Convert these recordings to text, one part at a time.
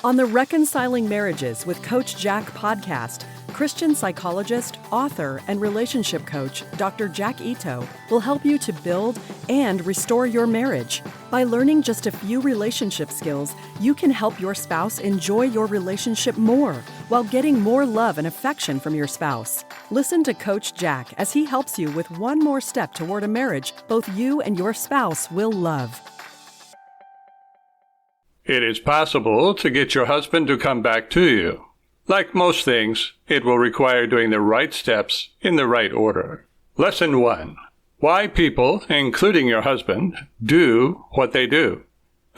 On the Reconciling Marriages with Coach Jack podcast, Christian psychologist, author, and relationship coach Dr. Jack Ito will help you to build and restore your marriage. By learning just a few relationship skills, you can help your spouse enjoy your relationship more while getting more love and affection from your spouse. Listen to Coach Jack as he helps you with one more step toward a marriage both you and your spouse will love. It is possible to get your husband to come back to you. Like most things, it will require doing the right steps in the right order. Lesson 1. Why people, including your husband, do what they do.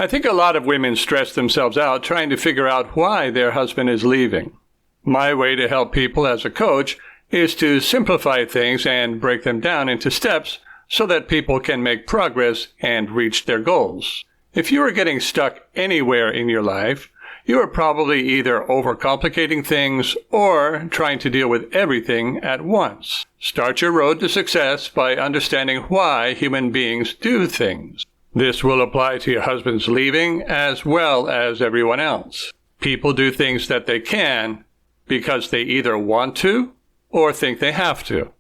I think a lot of women stress themselves out trying to figure out why their husband is leaving. My way to help people as a coach is to simplify things and break them down into steps so that people can make progress and reach their goals. If you are getting stuck anywhere in your life, you are probably either overcomplicating things or trying to deal with everything at once. Start your road to success by understanding why human beings do things. This will apply to your husband's leaving as well as everyone else. People do things that they can because they either want to or think they have to.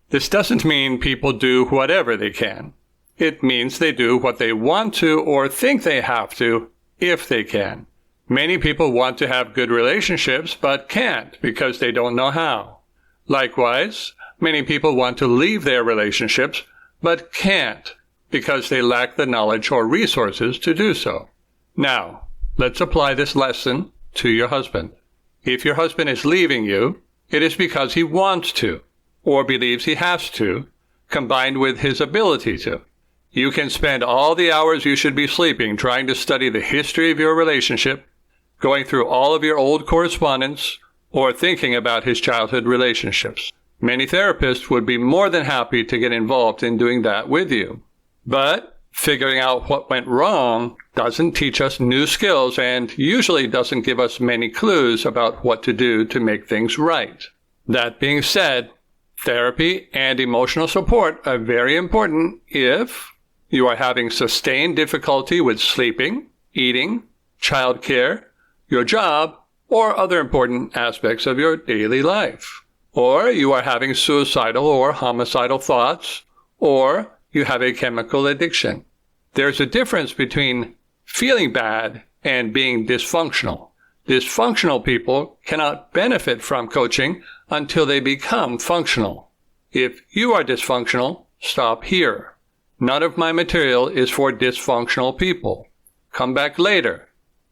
This doesn't mean people do whatever they can. It means they do what they want to or think they have to if they can. Many people want to have good relationships but can't because they don't know how. Likewise, many people want to leave their relationships but can't because they lack the knowledge or resources to do so. Now, let's apply this lesson to your husband. If your husband is leaving you, it is because he wants to or believes he has to, combined with his ability to. You can spend all the hours you should be sleeping trying to study the history of your relationship, going through all of your old correspondence, or thinking about his childhood relationships. Many therapists would be more than happy to get involved in doing that with you. But figuring out what went wrong doesn't teach us new skills and usually doesn't give us many clues about what to do to make things right. That being said, therapy and emotional support are very important if you are having sustained difficulty with sleeping, eating, childcare, your job, or other important aspects of your daily life. Or you are having suicidal or homicidal thoughts, or you have a chemical addiction. There's a difference between feeling bad and being dysfunctional. Dysfunctional people cannot benefit from coaching until they become functional. If you are dysfunctional, stop here. None of my material is for dysfunctional people. Come back later,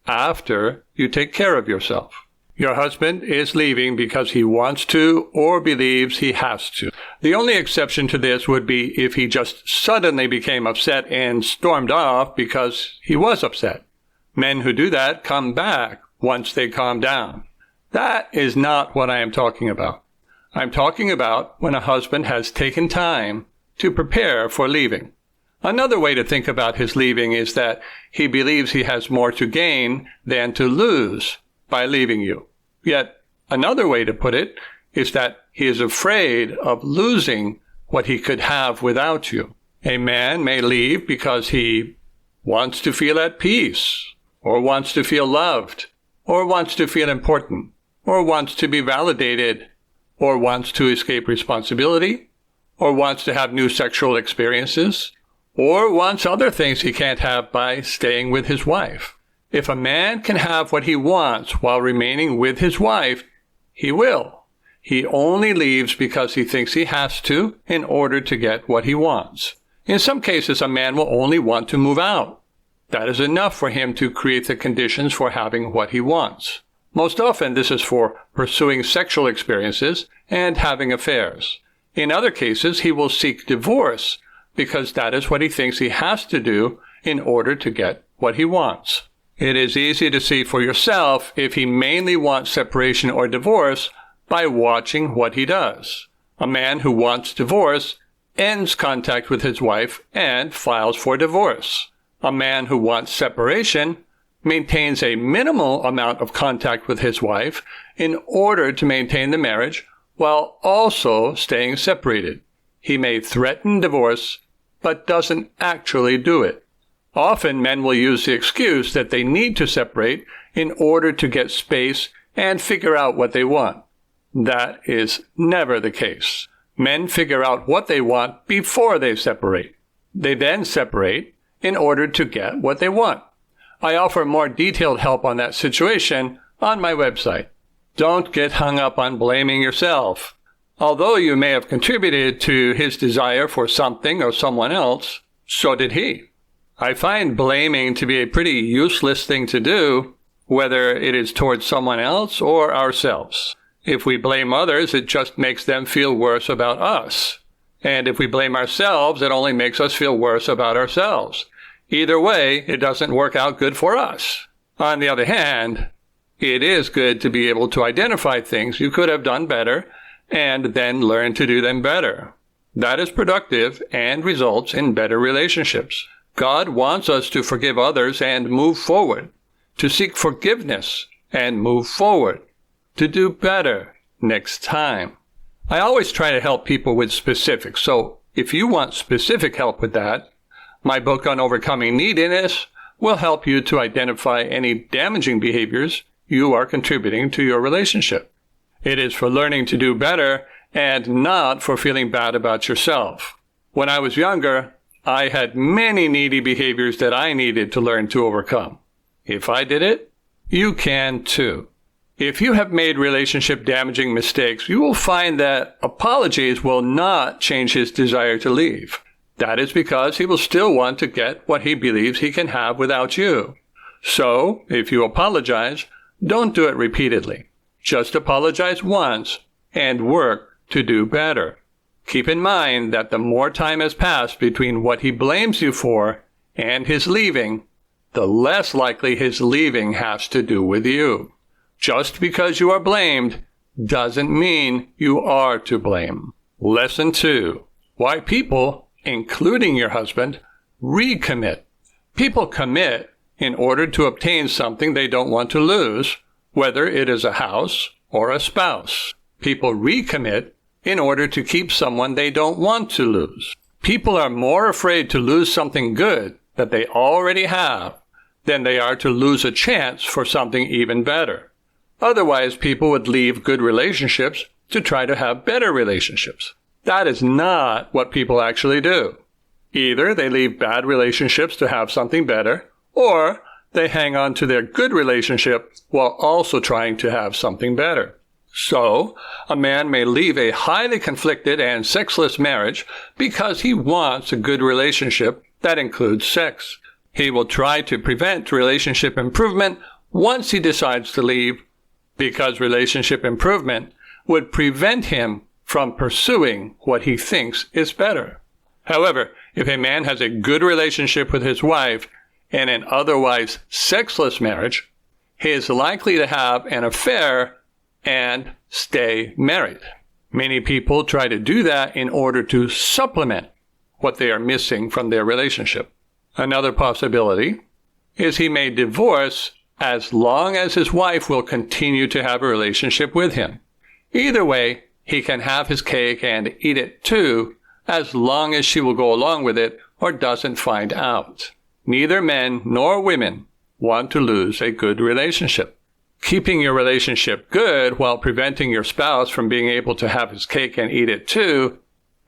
after you take care of yourself. Your husband is leaving because he wants to or believes he has to. The only exception to this would be if he just suddenly became upset and stormed off because he was upset. Men who do that come back once they calm down. That is not what I am talking about. I'm talking about when a husband has taken time to prepare for leaving. Another way to think about his leaving is that he believes he has more to gain than to lose by leaving you. Yet another way to put it is that he is afraid of losing what he could have without you. A man may leave because he wants to feel at peace, or wants to feel loved, or wants to feel important, or wants to be validated, or wants to escape responsibility, or wants to have new sexual experiences, or wants other things he can't have by staying with his wife. If a man can have what he wants while remaining with his wife, he will. He only leaves because he thinks he has to in order to get what he wants. In some cases, a man will only want to move out. That is enough for him to create the conditions for having what he wants. Most often, this is for pursuing sexual experiences and having affairs. In other cases, he will seek divorce because that is what he thinks he has to do in order to get what he wants. It is easy to see for yourself if he mainly wants separation or divorce by watching what he does. A man who wants divorce ends contact with his wife and files for divorce. A man who wants separation maintains a minimal amount of contact with his wife in order to maintain the marriage while also staying separated. He may threaten divorce, but doesn't actually do it. Often men will use the excuse that they need to separate in order to get space and figure out what they want. That is never the case. Men figure out what they want before they separate. They then separate in order to get what they want. I offer more detailed help on that situation on my website. Don't get hung up on blaming yourself. Although you may have contributed to his desire for something or someone else, so did he. I find blaming to be a pretty useless thing to do, whether it is towards someone else or ourselves. If we blame others, it just makes them feel worse about us. And if we blame ourselves, it only makes us feel worse about ourselves. Either way, it doesn't work out good for us. On the other hand, it is good to be able to identify things you could have done better and then learn to do them better. That is productive and results in better relationships. God wants us to forgive others and move forward, to seek forgiveness and move forward, to do better next time. I always try to help people with specifics, so if you want specific help with that, my book on overcoming neediness will help you to identify any damaging behaviors you are contributing to your relationship. It is for learning to do better and not for feeling bad about yourself. When I was younger, I had many needy behaviors that I needed to learn to overcome. If I did it, you can too. If you have made relationship damaging mistakes, you will find that apologies will not change his desire to leave. That is because he will still want to get what he believes he can have without you. So, if you apologize, don't do it repeatedly. Just apologize once and work to do better. Keep in mind that the more time has passed between what he blames you for and his leaving, the less likely his leaving has to do with you. Just because you are blamed doesn't mean you are to blame. Lesson 2. Why people, including your husband, recommit. People commit in order to obtain something they don't want to lose, whether it is a house or a spouse. People recommit in order to keep someone they don't want to lose. People are more afraid to lose something good that they already have than they are to lose a chance for something even better. Otherwise, people would leave good relationships to try to have better relationships. That is not what people actually do. Either they leave bad relationships to have something better, or they hang on to their good relationship while also trying to have something better. So, a man may leave a highly conflicted and sexless marriage because he wants a good relationship that includes sex. He will try to prevent relationship improvement once he decides to leave, because relationship improvement would prevent him from pursuing what he thinks is better. However, if a man has a good relationship with his wife in an otherwise sexless marriage, he is likely to have an affair and stay married. Many people try to do that in order to supplement what they are missing from their relationship. Another possibility is he may divorce as long as his wife will continue to have a relationship with him. Either way, he can have his cake and eat it too, as long as she will go along with it or doesn't find out. Neither men nor women want to lose a good relationship. Keeping your relationship good while preventing your spouse from being able to have his cake and eat it too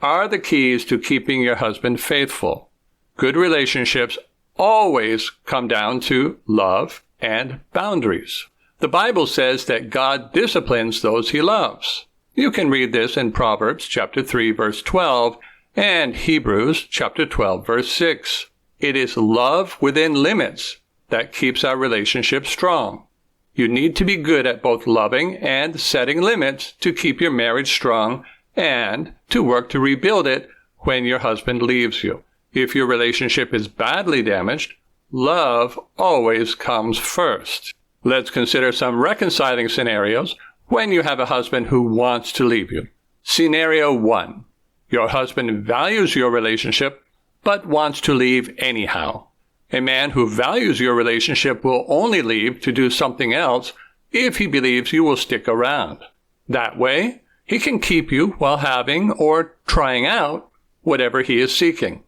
are the keys to keeping your husband faithful. Good relationships always come down to love and boundaries. The Bible says that God disciplines those he loves. You can read this in Proverbs chapter 3, verse 12, and Hebrews chapter 12, verse 6. It is love within limits that keeps our relationship strong. You need to be good at both loving and setting limits to keep your marriage strong and to work to rebuild it when your husband leaves you. If your relationship is badly damaged, love always comes first. Let's consider some reconciling scenarios when you have a husband who wants to leave you. Scenario 1. Your husband values your relationship but wants to leave anyhow. A man who values your relationship will only leave to do something else if he believes you will stick around. That way, he can keep you while having or trying out whatever he is seeking.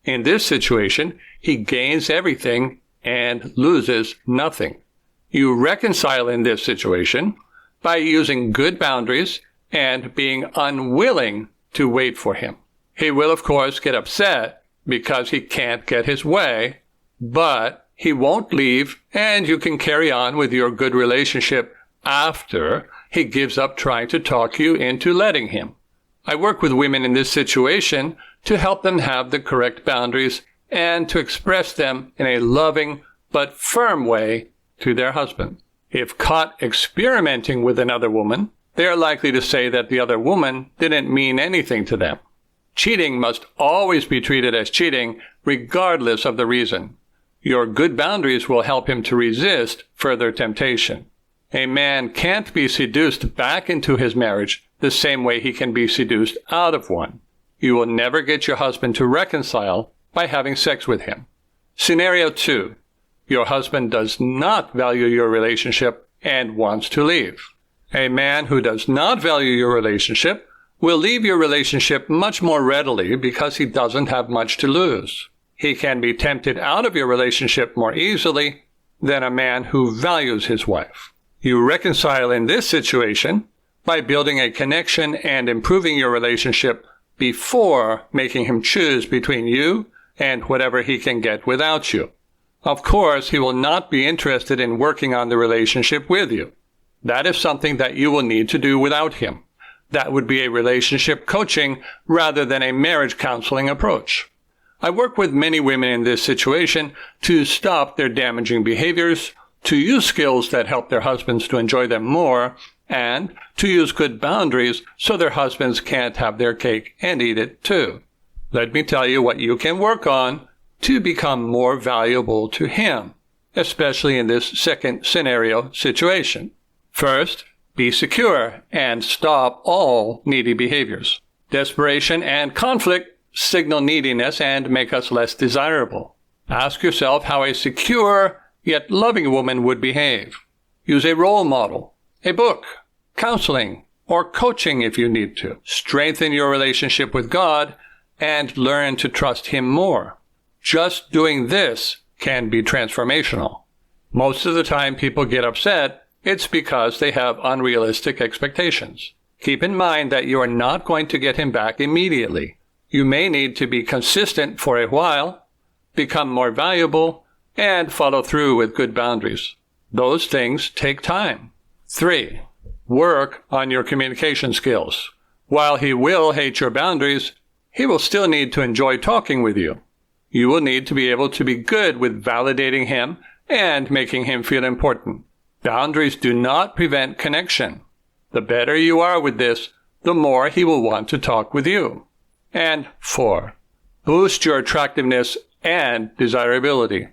In this situation, he gains everything and loses nothing. You reconcile in this situation by using good boundaries and being unwilling to wait for him. He will, of course, get upset because he can't get his way, but he won't leave, and you can carry on with your good relationship after he gives up trying to talk you into letting him. I work with women in this situation to help them have the correct boundaries and to express them in a loving but firm way to their husband. If caught experimenting with another woman, they are likely to say that the other woman didn't mean anything to them. Cheating must always be treated as cheating, regardless of the reason. Your good boundaries will help him to resist further temptation. A man can't be seduced back into his marriage the same way he can be seduced out of one. You will never get your husband to reconcile by having sex with him. Scenario 2. Your husband does not value your relationship and wants to leave. A man who does not value your relationship will leave your relationship much more readily because he doesn't have much to lose. He can be tempted out of your relationship more easily than a man who values his wife. You reconcile in this situation by building a connection and improving your relationship before making him choose between you and whatever he can get without you. Of course, he will not be interested in working on the relationship with you. That is something that you will need to do without him. That would be a relationship coaching rather than a marriage counseling approach. I work with many women in this situation to stop their damaging behaviors, to use skills that help their husbands to enjoy them more, and to use good boundaries so their husbands can't have their cake and eat it too. Let me tell you what you can work on to become more valuable to him, especially in this second scenario situation. First, be secure and stop all needy behaviors. Desperation and conflict signal neediness and make us less desirable. Ask yourself how a secure yet loving woman would behave. Use a role model, a book, counseling, or coaching if you need to. Strengthen your relationship with God and learn to trust Him more. Just doing this can be transformational. Most of the time people get upset, it's because they have unrealistic expectations. Keep in mind that you are not going to get him back immediately. You may need to be consistent for a while, become more valuable, and follow through with good boundaries. Those things take time. 3. Work on your communication skills. While he will hate your boundaries, he will still need to enjoy talking with you. You will need to be able to be good with validating him and making him feel important. Boundaries do not prevent connection. The better you are with this, the more he will want to talk with you. And 4. Boost your attractiveness and desirability.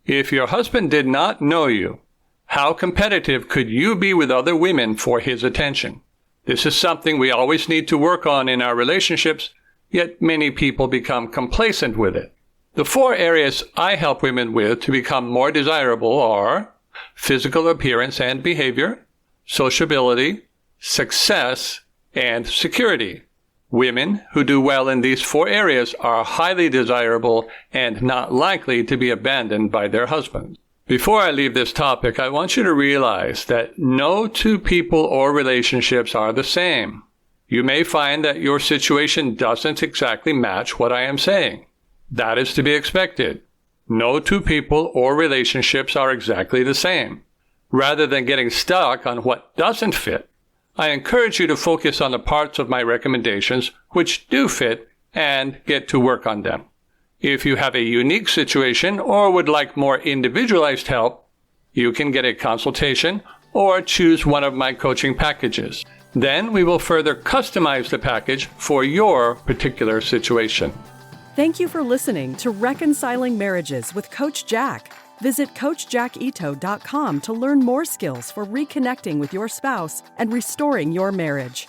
If your husband did not know you, how competitive could you be with other women for his attention? This is something we always need to work on in our relationships, yet many people become complacent with it. The 4 areas I help women with to become more desirable are physical appearance and behavior, sociability, success, and security. Women who do well in these 4 areas are highly desirable and not likely to be abandoned by their husbands. Before I leave this topic, I want you to realize that no 2 people or relationships are the same. You may find that your situation doesn't exactly match what I am saying. That is to be expected. No 2 people or relationships are exactly the same. Rather than getting stuck on what doesn't fit, I encourage you to focus on the parts of my recommendations which do fit and get to work on them. If you have a unique situation or would like more individualized help, you can get a consultation or choose one of my coaching packages. Then we will further customize the package for your particular situation. Thank you for listening to Reconciling Marriages with Coach Jack. Visit CoachJackIto.com to learn more skills for reconnecting with your spouse and restoring your marriage.